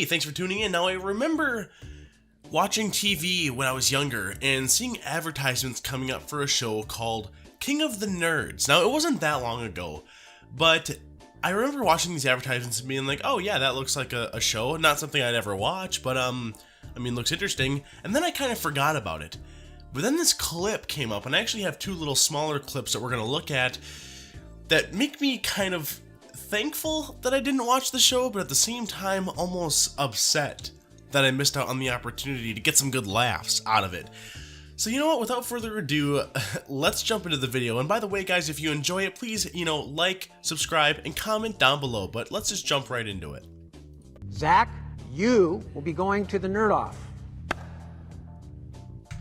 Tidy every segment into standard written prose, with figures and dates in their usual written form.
Hey, thanks for tuning in. Now, I remember watching TV when I was younger and seeing advertisements coming up for a show called King of the Nerds. Now, it wasn't that long ago, but I remember watching these advertisements and being like, oh yeah, that looks like a show. Not something I'd ever watch, but looks interesting. And then I kind of forgot about it. But then this clip came up, and I actually have two little smaller clips that we're going to look at that make me kind of thankful that I didn't watch the show, but at the same time almost upset that I missed out on the opportunity to get some good laughs out of it. So you know what, without further ado, let's jump into the video. And by the way, guys, if you enjoy it, please, like, subscribe, and comment down below. But let's just jump right into it. Zach, you will be going to the Nerd Off.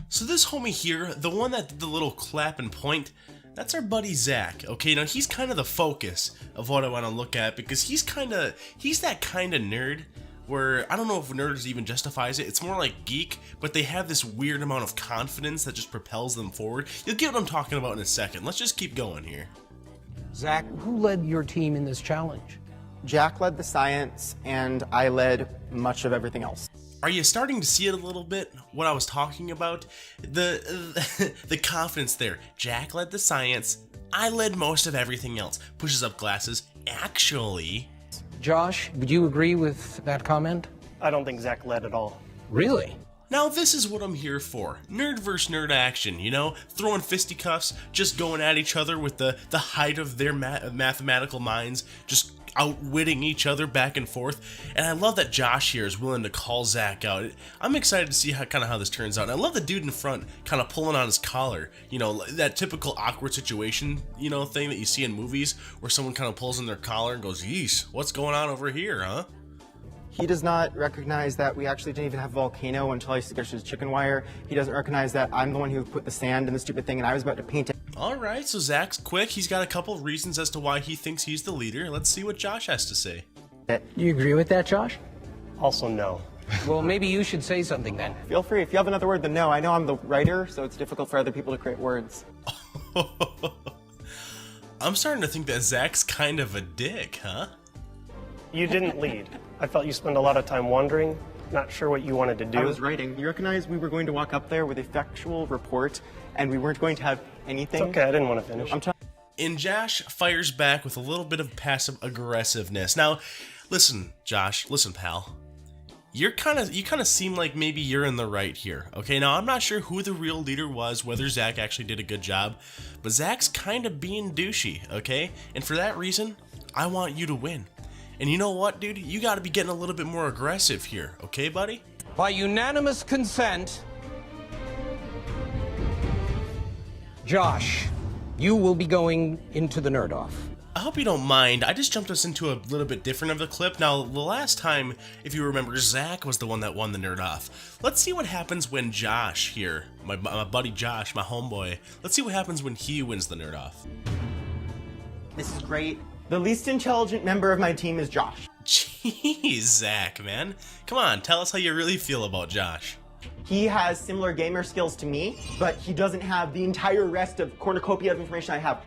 So this homie here, the one that did the little clap and point, that's our buddy Zach. Okay, now he's kind of the focus of what I want to look at, because he's that kind of nerd where, I don't know if nerds even justifies it, it's more like geek, but they have this weird amount of confidence that just propels them forward. You'll get what I'm talking about in a second. Let's just keep going here. Zach, who led your team in this challenge? Jack led the science, and I led much of everything else. Are you starting to see it a little bit, what I was talking about? The confidence there. Jack led the science, I led most of everything else. Pushes up glasses. Actually... Josh, would you agree with that comment? I don't think Zach led at all. Really? Now this is what I'm here for. Nerd versus nerd action, Throwing fisticuffs, just going at each other with the height of their mathematical minds, just outwitting each other back and forth. And I love that Josh here is willing to call Zach out. I'm excited to see how this turns out. And I love the dude in front kind of pulling on his collar, that typical awkward situation, thing that you see in movies where someone kind of pulls in their collar and goes, yeesh, what's going on over here, huh? He does not recognize that we actually didn't even have a volcano until I suggested his chicken wire. He doesn't recognize that I'm the one who put the sand in the stupid thing and I was about to paint it. Alright, so Zach's quick. He's got a couple reasons as to why he thinks he's the leader. Let's see what Josh has to say. Do you agree with that, Josh? Also, no. Well, maybe you should say something then. Feel free. If you have another word, then no. I know I'm the writer, so it's difficult for other people to create words. I'm starting to think that Zach's kind of a dick, huh? You didn't lead. I felt you spent a lot of time wandering, not sure what you wanted to do. I was writing. You recognize we were going to walk up there with a factual report, and we weren't going to have anything? It's okay, I didn't want to finish. And Josh fires back with a little bit of passive aggressiveness. Now, listen, Josh, listen, pal. You kind of seem like maybe you're in the right here. Okay, now I'm not sure who the real leader was, whether Zach actually did a good job, but Zach's kind of being douchey, okay? And for that reason, I want you to win. And you know what, dude? You got to be getting a little bit more aggressive here, okay, buddy? By unanimous consent, Josh, you will be going into the Nerd Off. I hope you don't mind. I just jumped us into a little bit different of the clip. Now, the last time, if you remember, Zach was the one that won the Nerd Off. Let's see what happens when Josh here, my buddy Josh, my homeboy, let's see what happens when he wins the Nerd Off. This is great. The least intelligent member of my team is Josh. Jeez, Zach, man. Come on, tell us how you really feel about Josh. He has similar gamer skills to me, but he doesn't have the entire rest of cornucopia of information I have.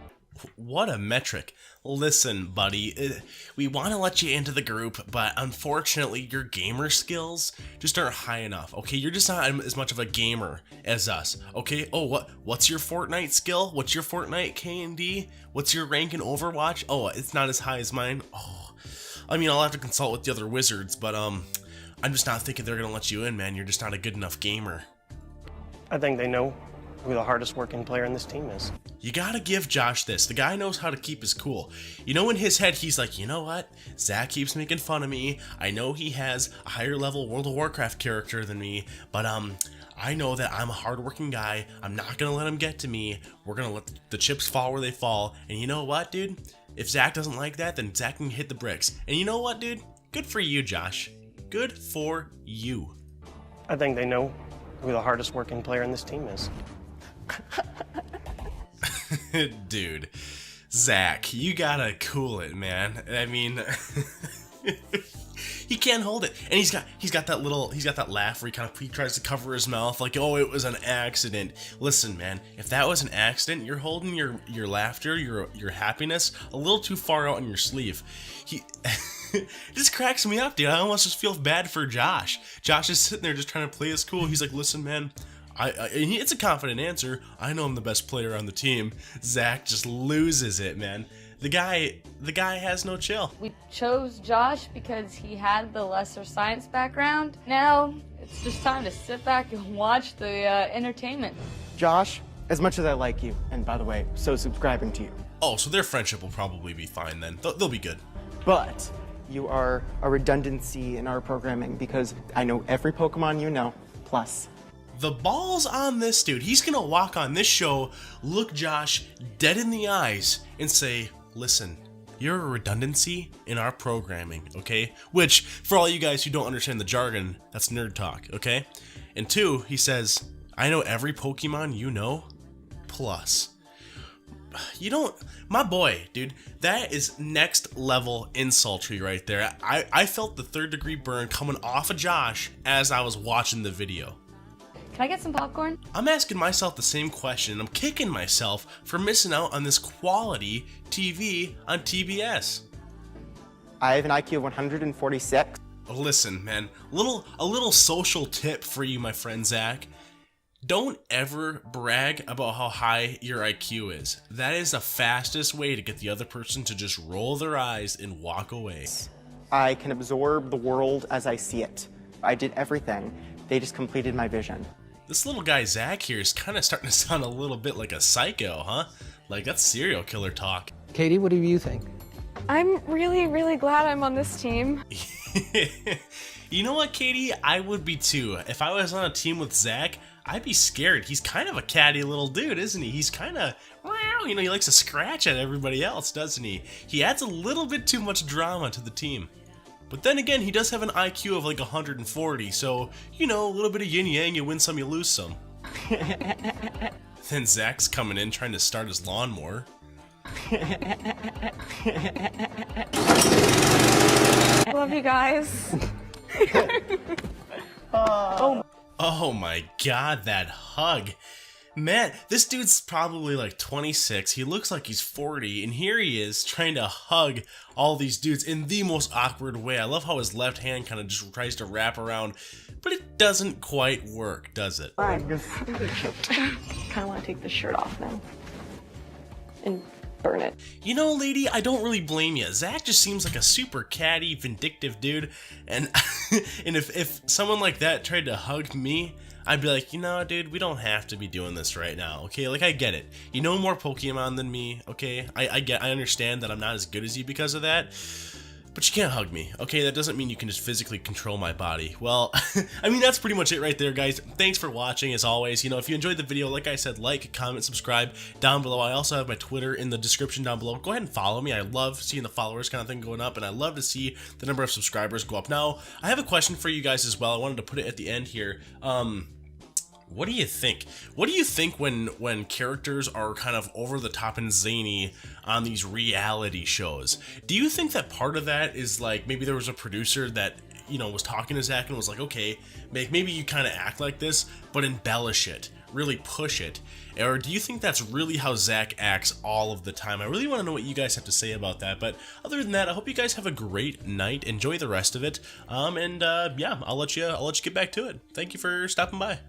What a metric. Listen, buddy, we want to let you into the group, but unfortunately your gamer skills just aren't high enough, okay? You're just not as much of a gamer as us, okay? Oh, what's your Fortnite skill? What's your Fortnite K&D? What's your rank in Overwatch? Oh, it's not as high as mine? Oh, I mean, I'll have to consult with the other wizards, but I'm just not thinking they're gonna let you in, man. You're just not a good enough gamer. I think they know who the hardest working player in this team is. You gotta give Josh this. The guy knows how to keep his cool. In his head, he's like, you know what? Zach keeps making fun of me. I know he has a higher level World of Warcraft character than me, but I know that I'm a hardworking guy. I'm not gonna let him get to me. We're gonna let the chips fall where they fall. And you know what, dude? If Zach doesn't like that, then Zach can hit the bricks. And you know what, dude? Good for you, Josh. Good for you. I think they know who the hardest working player in this team is. Dude, Zach, you gotta cool it, man. I mean, he can't hold it, and he's got that laugh where he tries to cover his mouth like, oh, it was an accident. Listen, man, if that was an accident, you're holding your laughter, your happiness a little too far out on your sleeve. it just cracks me up, dude. I almost just feel bad for Josh. Josh is sitting there just trying to play this cool. He's like, listen, man, it's a confident answer. I know I'm the best player on the team. Zach just loses it, man. The guy has no chill. We chose Josh because he had the lesser science background. Now it's just time to sit back and watch the entertainment. Josh, as much as I like you, and by the way, so subscribing to you. Oh, so their friendship will probably be fine then. They'll be good. But you are a redundancy in our programming because I know every Pokemon you know, plus. The ball's on this dude. He's gonna walk on this show, look Josh dead in the eyes, and say, listen, you're a redundancy in our programming, okay? Which, for all you guys who don't understand the jargon, that's nerd talk, okay? And 2, he says, I know every Pokemon you know, plus. You don't, my boy, dude, that is next level insultry right there. I felt the 3rd degree burn coming off of Josh as I was watching the video. Can I get some popcorn? I'm asking myself the same question, and I'm kicking myself for missing out on this quality TV on TBS. I have an IQ of 146. Listen, man, a little social tip for you, my friend Zach. Don't ever brag about how high your IQ is. That is the fastest way to get the other person to just roll their eyes and walk away. I can absorb the world as I see it. I did everything. They just completed my vision. This little guy Zach here is kind of starting to sound a little bit like a psycho, huh? Like, that's serial killer talk. Katie, what do you think? I'm really, really glad I'm on this team. You know what, Katie? I would be too. If I was on a team with Zach, I'd be scared. He's kind of a catty little dude, isn't he? He's kind of, you know, he likes to scratch at everybody else, doesn't he? He adds a little bit too much drama to the team. But then again, he does have an IQ of like 140, so, you know, a little bit of yin-yang, you win some, you lose some. Then Zach's coming in trying to start his lawnmower. Love you guys. Oh my god, that hug. Man, this dude's probably like 26, he looks like he's 40, and here he is trying to hug all these dudes in the most awkward way. I love how his left hand kind of just tries to wrap around, but it doesn't quite work, does it? I kind of want to take the shirt off now and burn it. You know, lady, I don't really blame you. Zach just seems like a super catty, vindictive dude, and and if someone like that tried to hug me, I'd be like, you know, dude, we don't have to be doing this right now, okay? Like, I get it. You know more Pokemon than me, okay? I understand that I'm not as good as you because of that, but you can't hug me, okay? That doesn't mean you can just physically control my body. Well, I mean, that's pretty much it right there, guys. Thanks for watching, as always. You know, if you enjoyed the video, like I said, like, comment, subscribe down below. I also have my Twitter in the description down below. Go ahead and follow me. I love seeing the followers kind of thing going up, and I love to see the number of subscribers go up. Now, I have a question for you guys as well. I wanted to put it at the end here. What do you think? What do you think when characters are kind of over the top and zany on these reality shows? Do you think that part of that is like maybe there was a producer that, you know, was talking to Zach and was like, okay, maybe you kind of act like this, but embellish it, really push it? Or do you think that's really how Zach acts all of the time? I really want to know what you guys have to say about that. But other than that, I hope you guys have a great night. Enjoy the rest of it. Yeah, I'll let you get back to it. Thank you for stopping by.